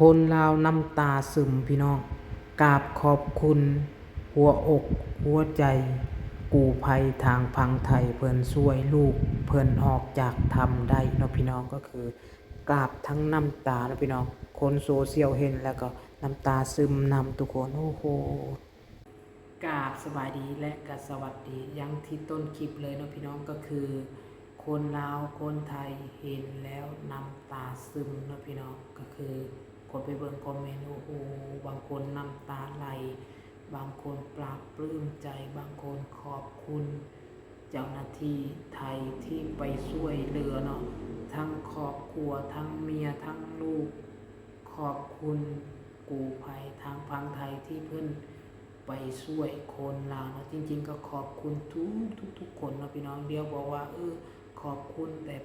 คนลาวน้ำตาซึมพี่น้องกราบขอบคุณหัวอกหัวใจกู้ภัยทางพังไทยเพิ่นช่วยลูกเพิ่นออกจากถ้ำได้เนาะพี่น้องก็คือกราบทั้งน้ำตาเนาะพี่น้องคนโซเชียลเห็นแล้วก็น้ำตาซึมนำทุกคนโอ้โหกราบสบายดีและก็สวัสดียังที่ต้นคลิปเลยเนาะพี่น้องก็คือคนลาวคนไทยเห็นแล้วน้ำตาซึมเนาะพี่น้องก็คือกดไปเบิ่งคอมเมนต์โอ้โหบางคนน้ำตาไหลบางคนปลาบปลื้มใจบางคนขอบคุณเจ้าหน้าที่ไทยที่ไปช่วยเหลือเนาะทั้งครอบครัวทั้งเมียทั้งลูกขอบคุณกู้ภัยทางพังไทยที่เพิ่นไปช่วยคนลาวเนาะจริงๆก็ขอบคุณทุกคนเนาะพี่น้องเดียวบอกว่าขอบคุณแต่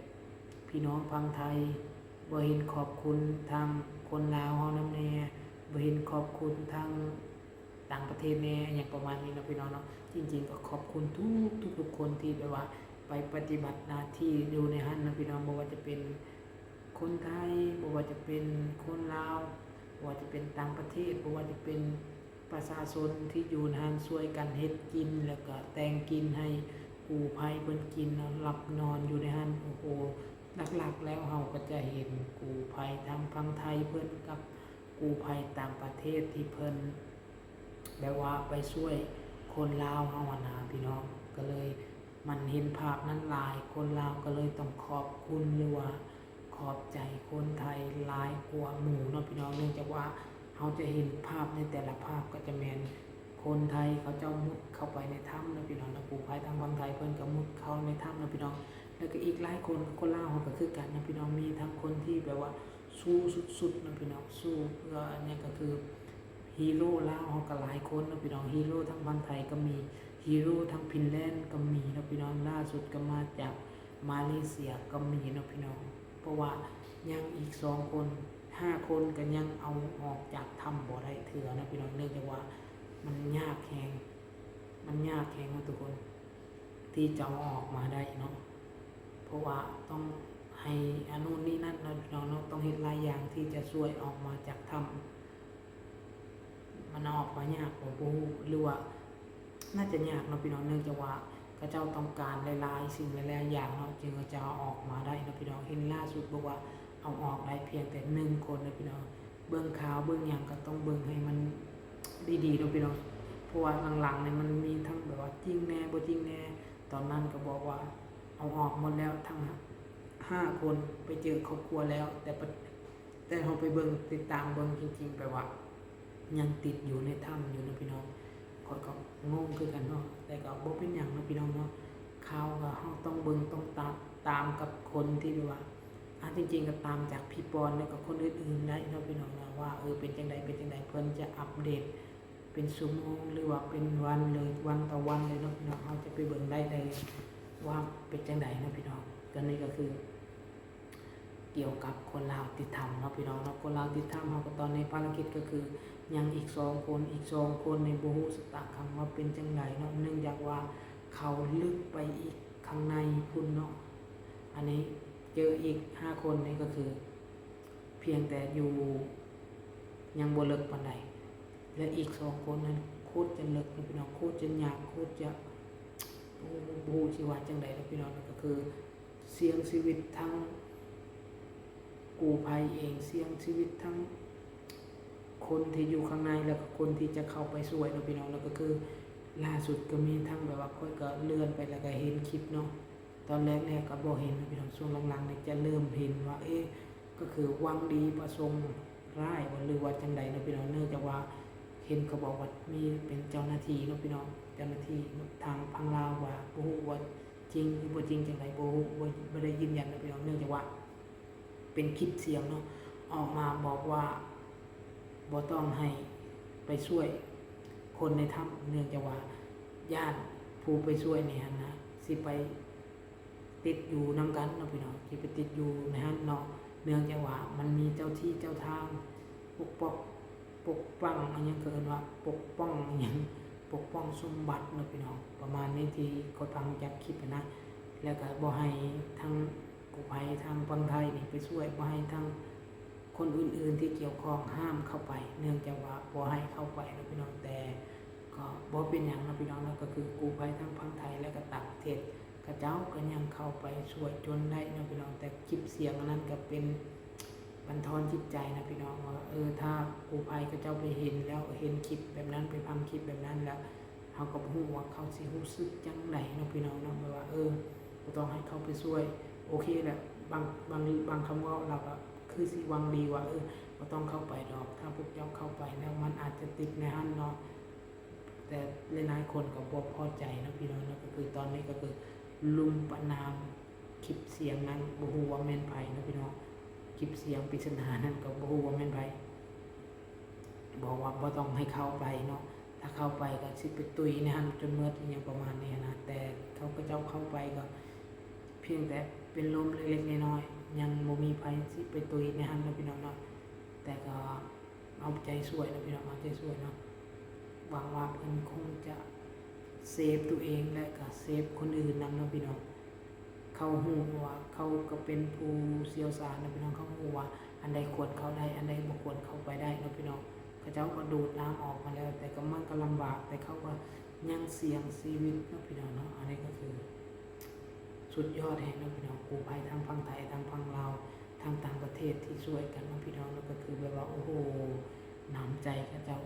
พี่น้องพังไทยบ่เห็นขอบคุณทางคนลาวเฮานำแน่บ่เห็นขอบคุณทางต่างประเทศแน่อย่างประมาณนี้เนาะพี่น้องเนาะจริงๆก็ขอบคุณทุกคนที่แบบว่าไปปฏิบัติหน้าที่อยู่ในหั้นนะพี่น้องบ่ว่าจะเป็นคนไทยบ่ว่าจะเป็นคนลาวบ่ว่าจะเป็นต่างประเทศบ่ว่าจะเป็นประชาชนที่อยู่ในหั้นช่วยกันเฮ็ดกินแล้วก็แต่งกินให้กู้ภัยเพิ่นกินเนาะหลับนอนอยู่ในหั้นโอ้โหหลักๆแล้วเฮาก็จะเห็นกู้ภัยทางฝั่งไทยเพิ่นกับกู้ภัยต่างประเทศที่เพิ่นแบบว่าไปช่วยคนลาวเฮานะพี่น้องก็เลยมันเห็นภาพนั้นหลายคนลาวก็เลยต้องขอบคุณหรือว่าขอบใจคนไทยหลายกว่าหมู่เนาะพี่น้องเนื่องจากว่าเฮาจะเห็นภาพในแต่ละภาพก็จะแม่นคนไทยเขาเจ้ามุดเข้าไปในถ้ำนะพี่น้องนะกู้ภัยทางฝั่งไทยเพิ่นก็มุดเข้าในถ้ำนะพี่น้องแล้วก็อีกหลายคนคนลาวเฮาก็คือกันนะพี่น้องมีทั้งคนที่แบบว่าสู้สุดๆนะพี่น้องสู้เพื่ออันนี้ก็คือฮีโร่ลาวเฮาก็หลายคนนะพี่น้องฮีโร่ทั้งฝั่งไทยก็มีฮีโร่ทั้งฟินแลนด์ก็มีนะพี่น้องล่าสุดก็มาจากมาเลเซียก็มีนะพี่น้องเพราะว่ายังอีก2คน5คนก็ยังเอาออกจากถ้ำบ่ได้เถื่อนะพี่น้องเนื่องจากว่ามันยากแฮงนะทุกคนที่จะเอาออกมาได้เนาะเพราะว่าต้องให้อนุนี่นั่นนะพี่น้องเนาะต้องเฮ็ดหลายอย่างที่จะช่วยออกมาจากถ้ำมันออกมายากบ่ฮู้หรือว่าน่าจะยากเนาะพี่น้องเนื่องจากว่าเขาเจ้าต้องการหลายๆสิ่งหลายๆอย่างเนาะจึงจะเอาออกมาได้นะพี่น้องเห็นล่าสุดบอกว่าเอาออกได้เพียงแต่1คนนะพี่น้องเบิ่งข่าวเบิ่งหยังก็ต้องเบิ่งให้มันดีๆเนาะพี่น้องเพราะว่าหลังๆเนี่ยมันมีทั้งแบบว่าจริงแน่บ่จริงแน่ตอนนั้นก็บอกว่าเอาออกหมดแล้วทั้ง5คนไปเจอครอบครัวแล้วแต่เราไปเบิ่งติดตามเบิ่งจริงๆแปลว่ายังติดอยู่ในถ้ำอยู่นะพี่น้องก็งงคือกันเนาะแต่ก็บ่เป็นหยังนะพี่น้องเนาะข่าวก็เฮาต้องเบิ่งต้องตามกับคนที่แบบว่าจริงๆก็ตามจากพี่ปอนแล้วก็คนอื่นๆได้เนาะพี่น้องนะว่าเป็นจังไดเพิ่นจะอัปเดตเป็นชั่วโมงหรือว่าเป็นวันเลยวันต่อวันเลยเนาะพี่น้องเฮาจะไปเบิ่งได้เลยว่าเป็นจังไดเนาะพี่น้องก็นี่ก็คือเกี่ยวกับคนลาวติดถ้ำเนาะพี่น้องเนาะคนลาวติดถ้ำเฮาก็ตอนในภารกิจก็คือยังอีก2คนในบ่ฮู้ชะตากรรมว่าเป็นจังไดเนาะเนื่องจากว่าเขาลึกไปอีกข้างในพุ่นเนาะอันนี้เจออีก5คนนี่ก็คือเพียงแต่อยู่ยังบ่ลึกปานใดและอีก2คนนั้นโคตรจะลึกนะพี่น้องโคตรจะยากโคตรจะบ่ฮู้สิว่าจังได๋นะพี่น้องก็คือเสี่ยงชีวิตทั้งกู้ภัยเองเสี่ยงชีวิตทั้งคนที่อยู่ข้างในแล้วก็คนที่จะเข้าไปช่วยเนาะพี่น้องแล้วก็คือล่าสุดก็มีทั้งแบบว่าค่อยก็เลื่อนไปแล้วก็เห็นคลิปเนาะตอนแรกก็บ่เห็นนะพี่น้องช่วงหลังๆนี่จะเริ่มเห็นว่าก็คือหวังดีประสงค์ร้ายหรือว่าจังใดเนาะพี่น้องเนื่องจากว่าเห็นเขาบอกว่ามีเป็นเจ้าหน้าที่เนาะพี่น้องเจ้าหน้าที่ทางพังลาวว่าบ่ฮู้ว่าจริงหรือบ่จริงจังไดบ่ฮู้บ่ได้ยืนยันนะพี่น้องเนื่องจากว่าเป็นคลิปเสียงเนาะออกมาบอกว่าบ่ต้องให้ไปช่วยคนในถ้ำเนื่องจากว่าญาติผู้ไปช่วยเนี่ยนะสิไปติดอยู่นำกันเนาะพี่น้องสิไปติดอยู่ในหั้นเนาะเนื่องจากว่ามันมีเจ้าที่เจ้าทางปกป้องอันนี้เกินว่าปกป้องอย่างปกป้องสมบัติเนาะพี่น้องประมาณนี้ที่เขาฟังจากคลิปนะแล้วก็บ่ให้ทางกู้ภัยทางฝั่งไทยนี่ไปช่วยบ่ให้ทาง คนอื่นๆที่เกี่ยวข้องห้ามเข้าไป เนื่องจากว่าบ่ให้เข้าไปนะพี่น้องแต่ก็บ่เป็นหยังนะพี่น้องนะก็คือกู้ภัยทั้งฝั่งไทยและก็ต่างประเทศเขาเจ้าก็ยังเข้าไปช่วยจนได้นะพี่น้องแต่คลิปเสียงอันนั้นก็เป็นบันทอนจิตใจนะพี่น้องว่าถ้ากู้ภัยเขาเจ้าไปเห็นแล้วเห็นคลิปแบบนั้นไปฟังคลิปแบบนั้นแล้วเขาก็บ่ฮู้ว่าเขาสิรู้สึกจังไดเนาะพี่น้องเนาะว่าบ่ต้องให้เขาไปช่วยโอเคแหละบางคำว่าเราก็คือสิหวังดีว่าบ่ต้องเข้าไปดอกถ้าพวกเจ้าเข้าไปแล้วมันอาจจะติดในหั้นเนาะแต่หลายๆคนก็บ่พอใจนะพี่น้องเนาะก็คือตอนนี้ก็คือลุมประณามคลิปเสียงนั้นบ่ฮู้ว่าแม่นไผนะพี่น้องคลิปเสียงปริศนานั้นก็บ่ฮู้ว่าแม่นไผบอกว่าบ่ต้องให้เข้าไปเนาะถ้าเข้าไปก็สิไปตุยในหั้นจนหมดอหยังประมาณนี้นะแต่เขาก็เจ้าเข้าไปก็เพียงแต่เป็นลมเล็กๆน้อยๆยังบ่มีไผสิไปตุยในหั้นนะพี่น้องเนาะแต่ก็เอาใจช่วยนะพี่น้องเอาใจช่วยเนาะหวังว่าเพิ่นคงจะเซฟตัวเองและก็เซฟคนอื่นนำนะพี่น้องเขาฮู้ว่าเขาก็เป็นผู้เชี่ยวชาญนะพี่น้องเขาฮู้ว่าอันใดควรเข้าได้อันใดบ่ควรเข้าไปได้นะพี่น้องเขาเจ้าก็ดูดน้ำออกมาแล้วแต่ก็มันก็ลำบากแต่เขาก็ยังเสี่ยงชีวิตนะพี่น้องเนาะอันนี้ก็คือสุดยอดแห่งนะพี่น้องกู้ภัยทั้งฝั่งไทยทั้งฝั่งลาวทั้งต่างประเทศที่ช่วยกันนะพี่น้องแล้วก็คือแบบว่าโอ้โหน้ำใจเขาเจ้า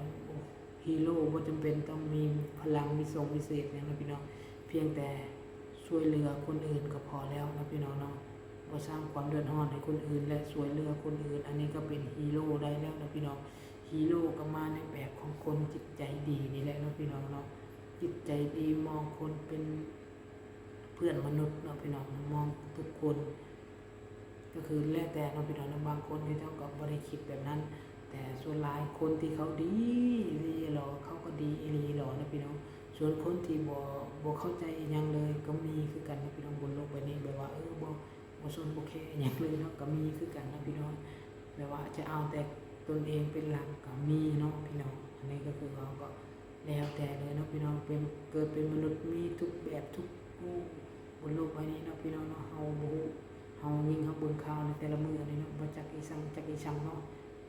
ฮีโร่บ่จำเป็นต้องมีพลังวิเศษนะพี่น้องเพียงแต่ช่วยเหลือคนอื่นก็พอแล้วนะพี่น้องเนาะบ่สร้างความเดือดร้อนให้คนอื่นและช่วยเหลือคนอื่นอันนี้ก็เป็นฮีโร่ได้แล้วนะพี่น้องฮีโร่ก็มาในแบบของคนจิตใจดีนี่แหละนะพี่น้องเนาะจิตใจดีมองคนเป็นเพื่อนมนุษย์เนาะพี่น้องมองทุกคนก็คือแล้วแต่เนาะพี่น้องบางคนที่เจ้าก็บ่ได้คิดแบบนั้นแต่ส่วนหลายคนที่เขาดีหรอเขาก็ดีอีหลีหรอนะพี่น้องส่วนคนที่บ่เข้าใจอีหยังเลยก็มีคือกันนะพี่น้องบนโลกใบนี้แบบว่าบ่สนบ่แคร์อีหยังเลยเนาะก็มีคือกันนะพี่น้องแบบว่าจะเอาแต่ตนเองเป็นหลักก็มีเนาะพี่น้องอันนี้ก็คือเราก็แล้วแต่เลยเนาะพี่น้องเป็นเกิดเป็นมนุษย์มีทุกแบบทุกผู้บนโลกใบนี้เนาะพี่น้องเนาะเฮาบ่ฮู้เฮายิ่งเฮาเบิ่งข่าวในแต่ละมื้อนี่เนาะบ่จักอีสังเนาะ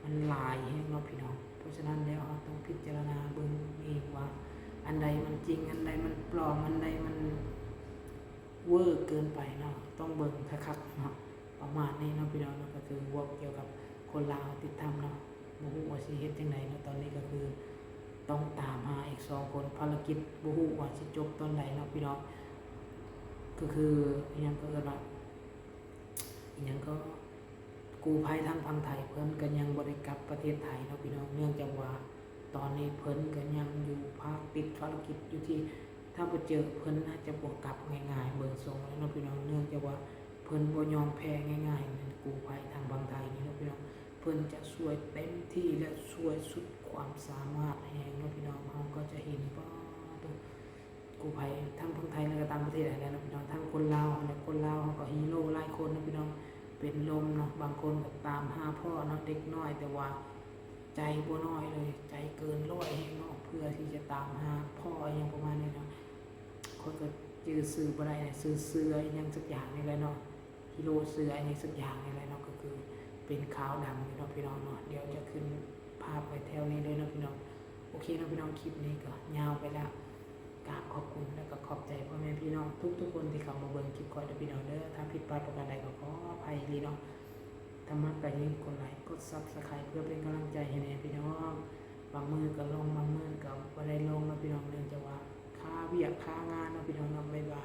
มันหลายแฮงเนาะพี่น้องเพราะฉะนั้นแล้วเราต้องพิจารณาเบิ่งเองว่าอันใดมันจริงอันใดมันปลอมอันใดมันเวอร์เกินไปเนาะต้องเบิ่งคักๆเนาะประมาณนี้เนาะพี่น้องเนาะก็คือพวกเกี่ยวกับคนลาวติดถ้ำเนาะบ่ฮู้ว่าสิเฮ็ดจังไดเนาะตอนนี้ก็คือต้องตามหาอีก2คนภารกิจบ่ฮู้ว่าสิจบตอนใดเนาะพี่น้องก็คืออิหยังก็เอิ้นว่าอิหยังก็กู้ภัยทางฝั่งไทยเพิ่นก็ยังบ่ได้กลับประเทศไทยเนาะพี่น้องเนื่องจากว่าตอนนี้เพิ่นก็ยังอยู่ติดภารกิจอยู่ที่ถ้าบ่เจอเพิ่นน่าจะบ่กลับง่ายๆเบิ่งทรงแล้วเนาะพี่น้องเนื่องจากว่าเพิ่นบ่ยอมแพ้ง่ายๆเหมือนกู้ภัยทางฝั่งไทยนี่เนาะพี่น้องเพิ่นจะช่วยเต็มที่และช่วยสุดความสามารถแฮงเนาะพี่น้องเฮาก็จะเห็นว่ากู้ภัยทั้งฝั่งไทยและก็ต่างประเทศนั่นแหละเนาะพี่น้องทั้งคนลาวและคนลาวเฮาก็ฮีโร่หลายคนเนาะพี่น้องเป็นลมเนาะบางคนก็ตามหาพ่อเนาะเด็กน้อยแต่ว่าใจบ่น้อยเลยใจเกินร้อยเนาะเพื่อที่จะตามหาพ่ออย่างประมาณนี้เนาะคนก็จื้อซื้อบ่ได้ซื้อเสื้ออหยังสักอย่างนี่แหละเนาะฮีโร่เสื้ออหยังสักอย่างนี่แหละเนาะก็คือเป็นขาวดำเนาะพี่น้องเนาะเดี๋ยวจะขึ้นภาพไว้แถวนี้เลยเนาะพี่น้องโอเคเนาะพี่น้องคลิปนี้ก็ยาวไปแล้วกราบขอบคุณและก็ขอบใจพ่อแม่พี่น้องทุกคนที่เข้ามาเบิ่งคลิปก่อนเด้อพี่น้องเด้อถ้าผิดพลาดประการใดก็ขออภัยดีเนาะถ้ามักก็อย่าลืมกดไลค์กด Subscribe เพื่อเป็นกำลังใจให้แน่พี่น้องบางมื้อก็ลงบางมื้อก็บ่ได้ลงเนาะพี่น้องเนื่องจากว่าค่าเวียกค่างานเนาะพี่น้องเนาะบ๊ายบาย